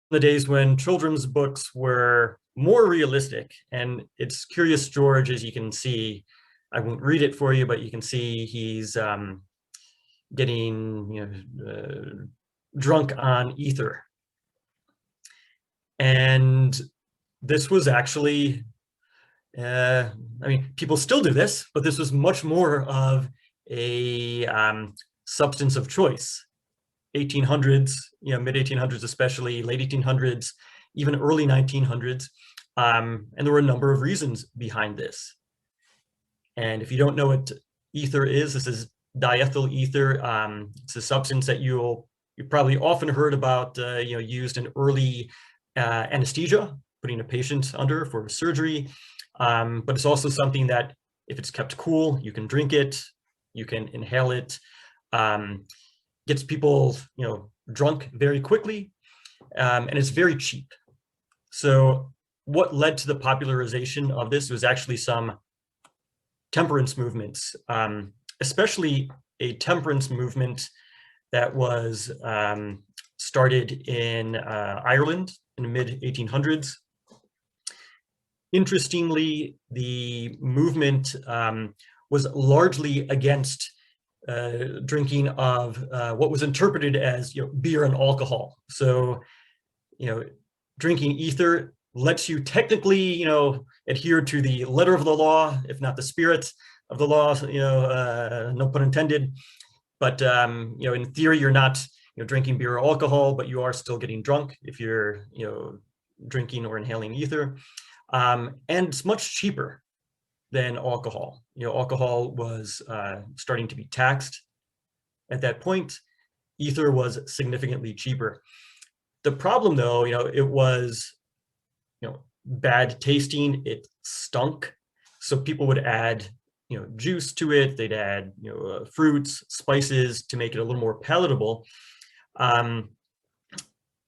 the days when children's books were more realistic. And it's Curious George, as you can see. I won't read it for you, but you can see he's getting drunk on ether. And this was actually, I mean, people still do this, but this was much more of a substance of choice. 1800s, mid 1800s, especially late 1800s, even early 1900s. And there were a number of reasons behind this. And if you don't know what ether is, this is diethyl ether. It's a substance that you probably often heard about, used in early anesthesia, putting a patient under for surgery. But it's also something that if it's kept cool, you can drink it, you can inhale it. Gets people, drunk very quickly, and it's very cheap. So what led to the popularization of this was actually some temperance movements, especially a temperance movement that was started in Ireland in the mid 1800s. Interestingly, the movement was largely against drinking of what was interpreted as beer and alcohol. So, drinking ether lets you technically, adhere to the letter of the law, if not the spirit of the law. No pun intended. But in theory, you're not drinking beer or alcohol, but you are still getting drunk if you're drinking or inhaling ether. And it's much cheaper than alcohol. Alcohol was starting to be taxed at that point. Ether was significantly cheaper. The problem, though, it was, bad tasting. It stunk. So people would add, juice to it. They'd add, fruits, spices to make it a little more palatable. But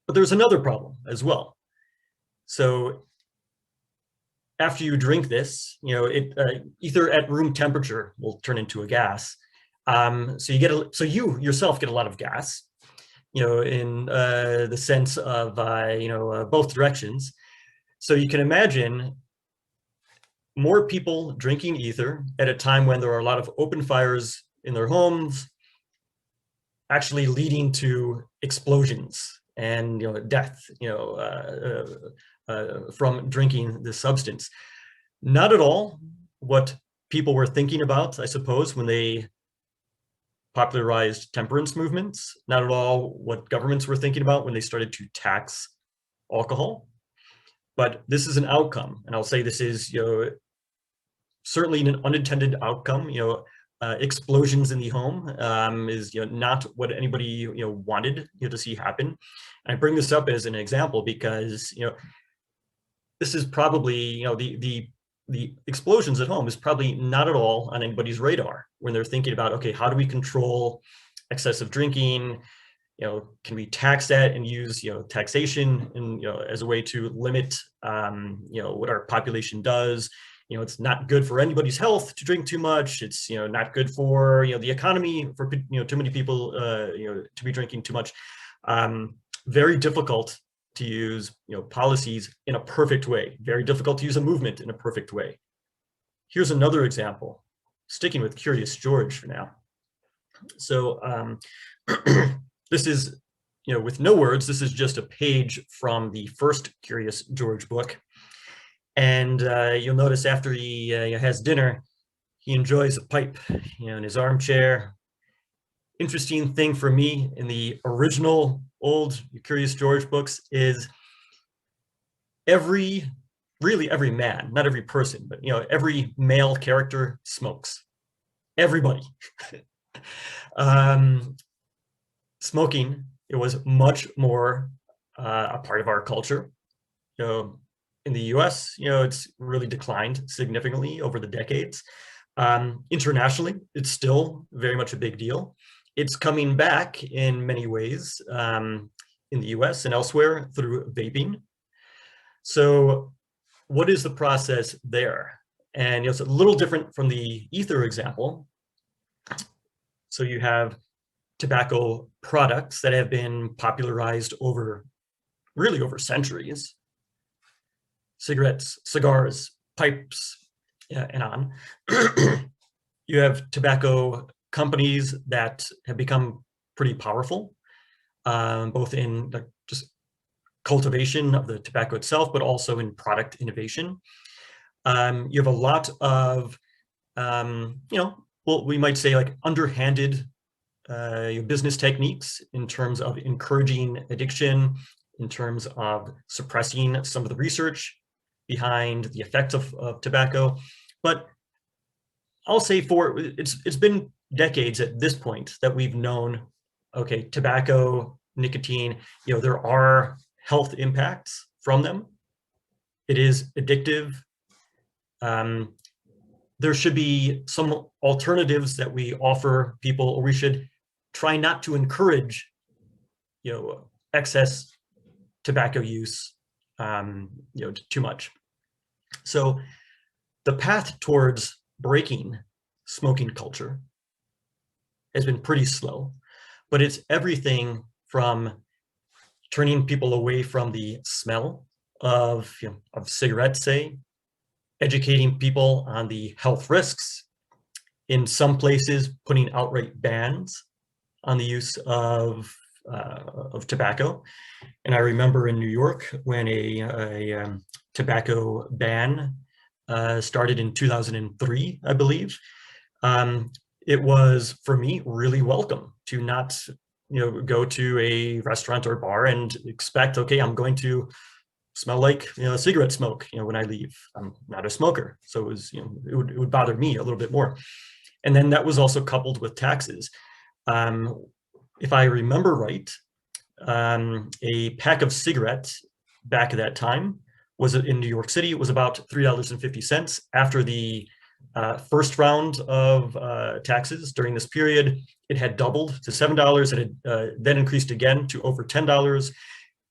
there's another problem as well. So after you drink this, ether at room temperature will turn into a gas. So you yourself get a lot of gas, in the sense of both directions. So you can imagine more people drinking ether at a time when there are a lot of open fires in their homes, actually leading to explosions and death, from drinking this substance. Not at all what people were thinking about, I suppose, when they popularized temperance movements. Not at all what governments were thinking about when they started to tax alcohol. But this is an outcome, and I'll say this is, certainly an unintended outcome. Explosions in the home is not what anybody wanted to see happen. And I bring this up as an example because this is probably the explosions at home is probably not at all on anybody's radar when they're thinking about, okay, how do we control excessive drinking? Can we tax that and use taxation and as a way to limit what our population does? It's not good for anybody's health to drink too much. It's not good for the economy for too many people to be drinking too much. Very difficult to use policies in a perfect way. Very difficult to use a movement in a perfect way. Here's another example, sticking with Curious George for now. So this is, with no words, this is just a page from the first Curious George book. And you'll notice after he has dinner, he enjoys a pipe, in his armchair. Interesting thing for me in the original old Curious George books is really every man, not every person, but every male character smokes. Everybody. Smoking, it was much more a part of our culture. In the US, it's really declined significantly over the decades. Internationally, it's still very much a big deal. It's coming back in many ways in the US and elsewhere through vaping. So what is the process there? And it's a little different from the ether example. So you have tobacco products that have been popularized over really over centuries. Cigarettes, cigars, pipes, and on. You have tobacco companies that have become pretty powerful, both in just cultivation of the tobacco itself, but also in product innovation. You have a lot of, well, we might say like underhanded business techniques in terms of encouraging addiction, in terms of suppressing some of the research behind the effects of tobacco. But I'll say it's been decades at this point that we've known, okay, tobacco, nicotine, there are health impacts from them. It is addictive. There should be some alternatives that we offer people, or we should try not to encourage, excess tobacco use, too much. So the path towards breaking smoking culture has been pretty slow, but it's everything from turning people away from the smell of cigarettes, say, educating people on the health risks, in some places putting outright bans on the use of tobacco. And I remember in New York when a tobacco ban started in 2003, I believe. It was, for me, really welcome to not go to a restaurant or bar and expect, okay, I'm going to smell like cigarette smoke when I leave. I'm not a smoker, so it was it would bother me a little bit more. And then that was also coupled with taxes. If I remember right, a pack of cigarettes back at that time was in New York City. It was about $3.50. After the first round of taxes during this period, it had doubled to $7. It had then increased again to over $10.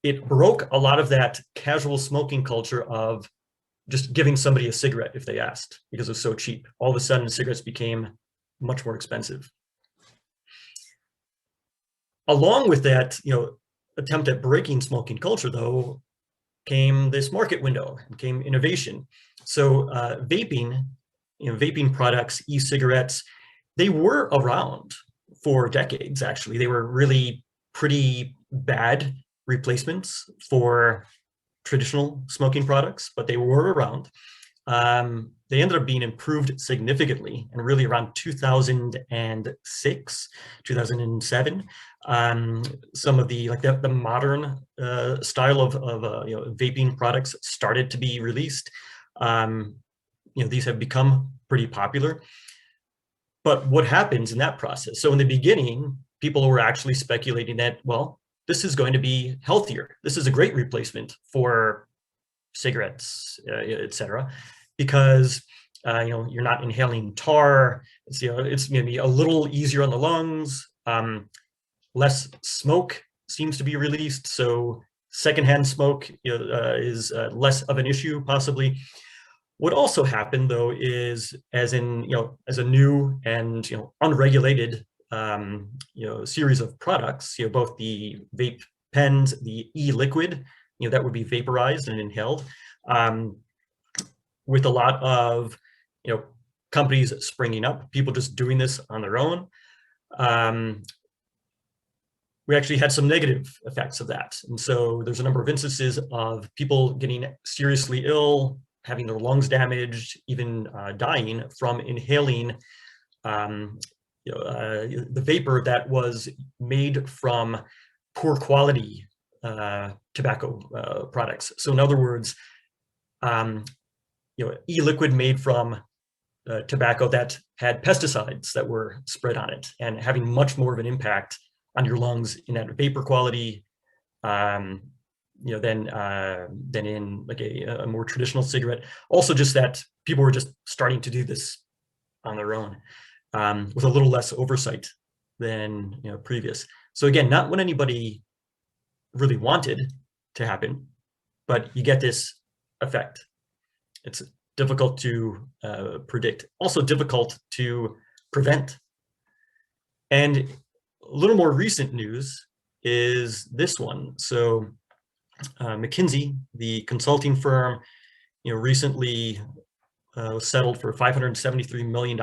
It broke a lot of that casual smoking culture of just giving somebody a cigarette if they asked, because it was so cheap. All of a sudden, cigarettes became much more expensive. Along with that, attempt at breaking smoking culture, though, came this market window, came innovation. So vaping, vaping products, e-cigarettes, they were around for decades, actually. They were really pretty bad replacements for traditional smoking products, but they were around. They ended up being improved significantly, and really around 2006, 2007, some of the the modern style of vaping products started to be released. These have become pretty popular. But what happens in that process? So in the beginning, people were actually speculating that, well, this is going to be healthier. This is a great replacement for cigarettes, etc., because you're not inhaling tar. It's going to be a little easier on the lungs. Less smoke seems to be released, so secondhand smoke is less of an issue, possibly. What also happened, though, is as a new and unregulated series of products, both the vape pens, the e-liquid, that would be vaporized and inhaled, with a lot of companies springing up, people just doing this on their own. We actually had some negative effects of that. And so there's a number of instances of people getting seriously ill, having their lungs damaged, even dying from inhaling the vapor that was made from poor quality tobacco products. So in other words, e-liquid made from tobacco that had pesticides that were spread on it, and having much more of an impact on your lungs in that vapor quality than in like a more traditional cigarette. Also, just that people were just starting to do this on their own with a little less oversight than previous. So again, not what anybody really wanted to happen, but you get this effect. It's difficult to predict, also difficult to prevent. And a little more recent news is this one. So McKinsey, the consulting firm, recently was settled for $573 million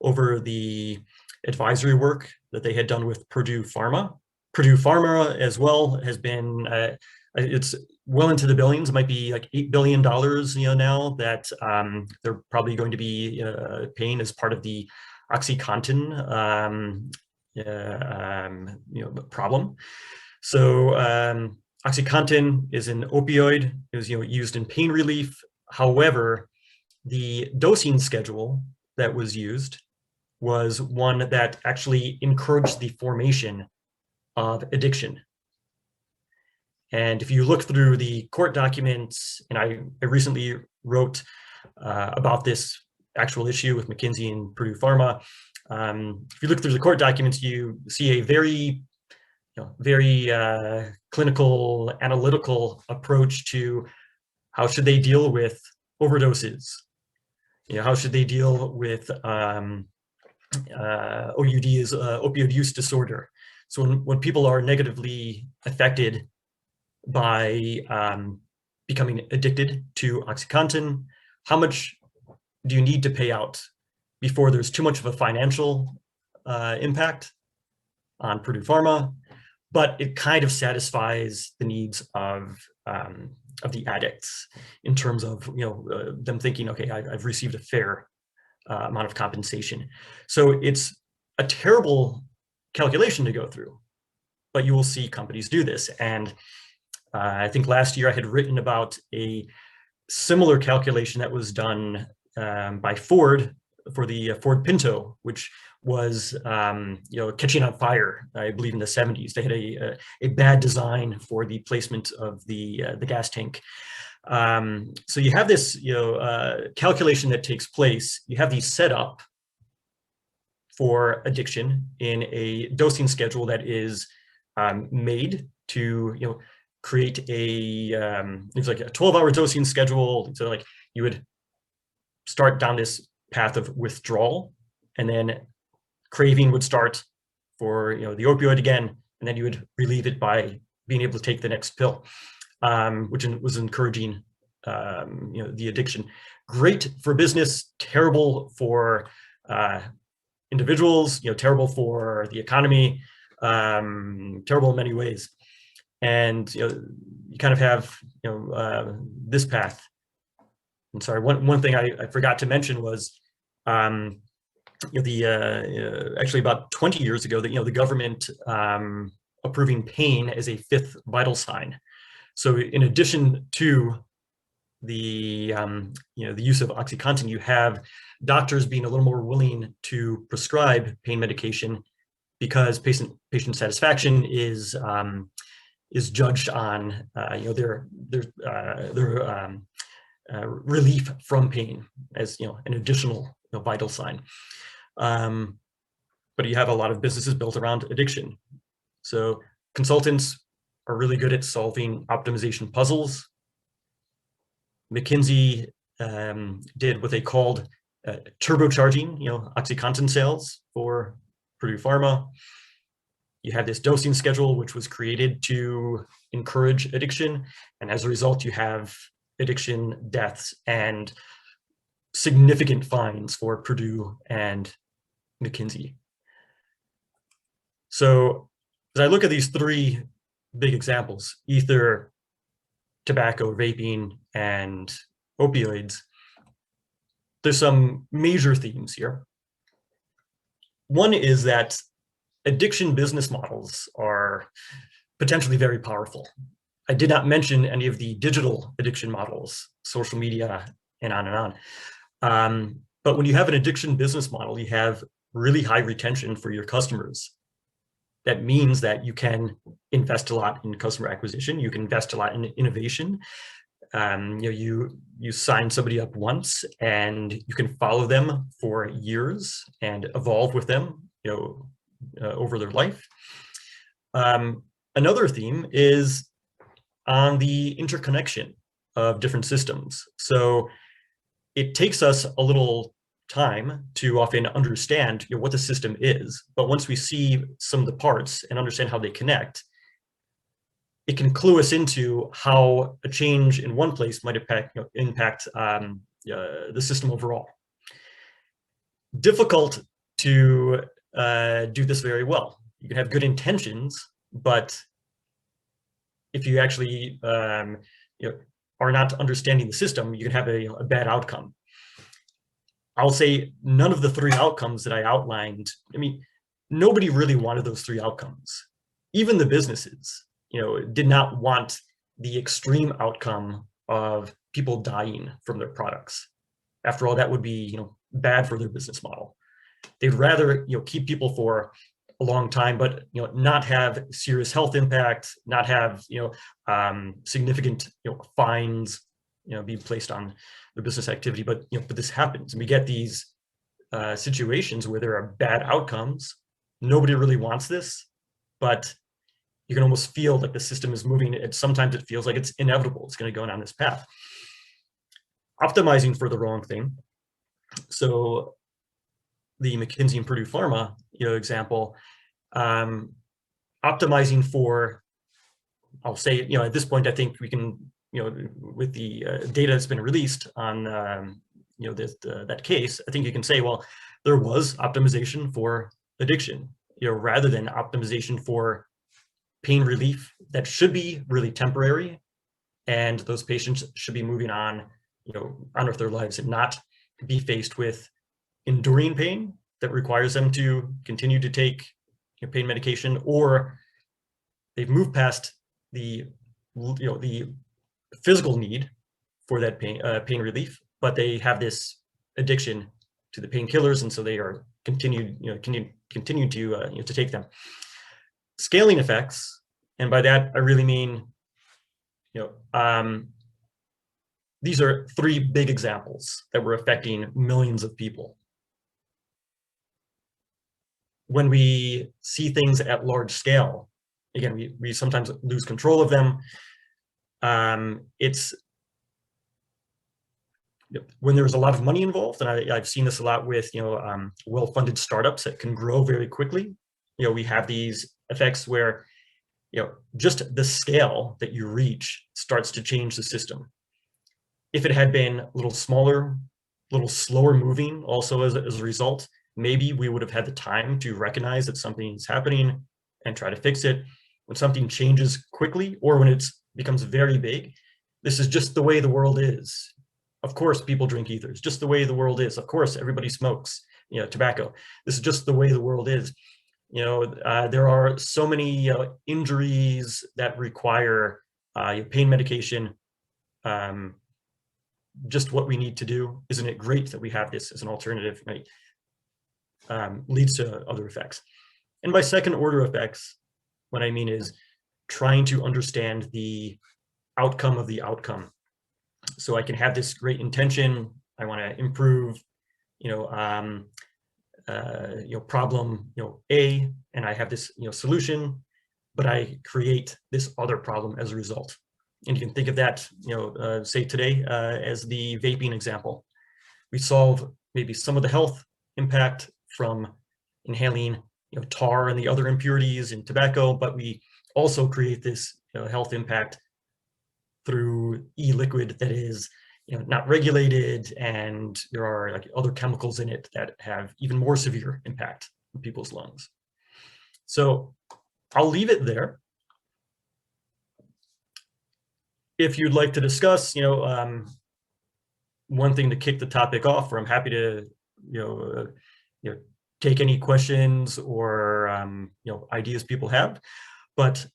over the advisory work that they had done with Purdue Pharma. Purdue Pharma as well has been, it's well into the billions. It might be like $8 billion, now that they're probably going to be paying as part of the OxyContin problem. So OxyContin is an opioid. It was used in pain relief. However, the dosing schedule that was used was one that actually encouraged the formation of addiction. And if you look through the court documents, and I recently wrote about this actual issue with McKinsey and Purdue Pharma, if you look through the court documents, you see a very clinical, analytical approach to how should they deal with overdoses. How should they deal with OUD is opioid use disorder. So when people are negatively affected by becoming addicted to OxyContin, how much do you need to pay out before there's too much of a financial impact on Purdue Pharma, but it kind of satisfies the needs of the addicts in terms of them thinking, okay, I've received a fair amount of compensation. So it's a terrible calculation to go through, but you will see companies do this. And I think last year I had written about a similar calculation that was done by Ford for the Ford Pinto, which was catching on fire, I believe in the 70s. They had a bad design for the placement of the gas tank. So you have this calculation that takes place. You have these set up for addiction in a dosing schedule that is made to create it's like a 12-hour dosing schedule. So like you would start down this path of withdrawal, and then craving would start for the opioid again, and then you would relieve it by being able to take the next pill, which was encouraging the addiction. Great for business, terrible for individuals, terrible for the economy, terrible in many ways. And you kind of have this path. I'm sorry, one thing I forgot to mention was actually about 20 years ago, that the government approving pain as a fifth vital sign. So in addition to the the use of OxyContin, you have doctors being a little more willing to prescribe pain medication because patient satisfaction is judged on their relief from pain as an additional vital sign. But you have a lot of businesses built around addiction. So consultants are really good at solving optimization puzzles. McKinsey did what they called turbocharging OxyContin sales for Purdue Pharma. You have this dosing schedule, which was created to encourage addiction. And as a result, you have addiction deaths and significant fines for Purdue and McKinsey. So as I look at these three big examples, ether, tobacco, vaping, and opioids, there's some major themes here. One is that addiction business models are potentially very powerful. I did not mention any of the digital addiction models, social media, and on and on. But when you have an addiction business model, you have really high retention for your customers. That means that you can invest a lot in customer acquisition. You can invest a lot in innovation. You sign somebody up once, and you can follow them for years and evolve with them, over their life. Another theme is on the interconnection of different systems. So it takes us a little time to often understand what the system is, but once we see some of the parts and understand how they connect, it can clue us into how a change in one place might impact the system overall. Difficult to do this very well. You can have good intentions, but if you actually are not understanding the system, you can have a bad outcome. I'll say none of the three outcomes that I outlined, I mean, nobody really wanted those three outcomes. Even the businesses, did not want the extreme outcome of people dying from their products. After all, that would be, bad for their business model. They'd rather, keep people for a long time, but not have serious health impact, not have significant fines be placed on their business activity. But but this happens, and we get these situations where there are bad outcomes. Nobody really wants this, but you can almost feel like the system is moving. Sometimes it feels like it's inevitable. It's going to go down this path. Optimizing for the wrong thing. So the McKinsey and Purdue Pharma, example, optimizing for, I'll say, at this point, I think we can, with the data that's been released on, that case, I think you can say, well, there was optimization for addiction, rather than optimization for pain relief that should be really temporary, and those patients should be moving on, on with their lives and not be faced with enduring pain that requires them to continue to take pain medication, or they've moved past the the physical need for that pain relief, but they have this addiction to the painkillers, and so they are continue to take them. Scaling effects, and by that I really mean, these are three big examples that were affecting millions of people. When we see things at large scale, again, we sometimes lose control of them. It's when there's a lot of money involved, and I've seen this a lot with well-funded startups that can grow very quickly. We have these effects where just the scale that you reach starts to change the system. If it had been a little smaller, a little slower moving, also as a result, maybe we would have had the time to recognize that something is happening and try to fix it. When something changes quickly, or when it becomes very big, this is just the way the world is. Of course, people drink ethers, just the way the world is. Of course, everybody smokes, tobacco. This is just the way the world is. There are so many injuries that require pain medication. Just what we need to do. Isn't it great that we have this as an alternative? Right? Leads to other effects. And by second order effects, what I mean is trying to understand the outcome of the outcome. So I can have this great intention. I want to improve, problem, A, and I have this, solution, but I create this other problem as a result. And you can think of that, say today, as the vaping example. We solve maybe some of the health impact from inhaling, tar and the other impurities in tobacco, but we also create this, health impact through e-liquid that is, not regulated, and there are like other chemicals in it that have even more severe impact on people's lungs. So I'll leave it there. If you'd like to discuss, one thing to kick the topic off, or I'm happy to, take any questions or ideas people have. But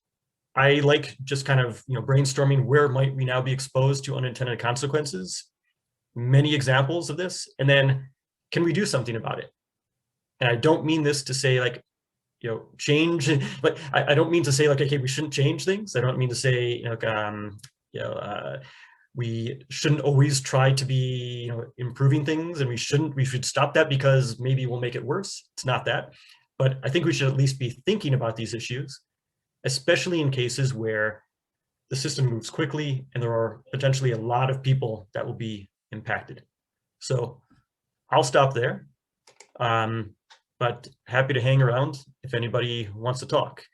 I like just kind of brainstorming where might we now be exposed to unintended consequences, many examples of this, and then can we do something about it? And I don't mean this to say like, change, but I don't mean to say like, okay, we shouldn't change things. I don't mean to say, we shouldn't always try to be, improving things, and we should stop that because maybe we'll make it worse. It's not that, but I think we should at least be thinking about these issues, especially in cases where the system moves quickly and there are potentially a lot of people that will be impacted. So I'll stop there, but happy to hang around if anybody wants to talk.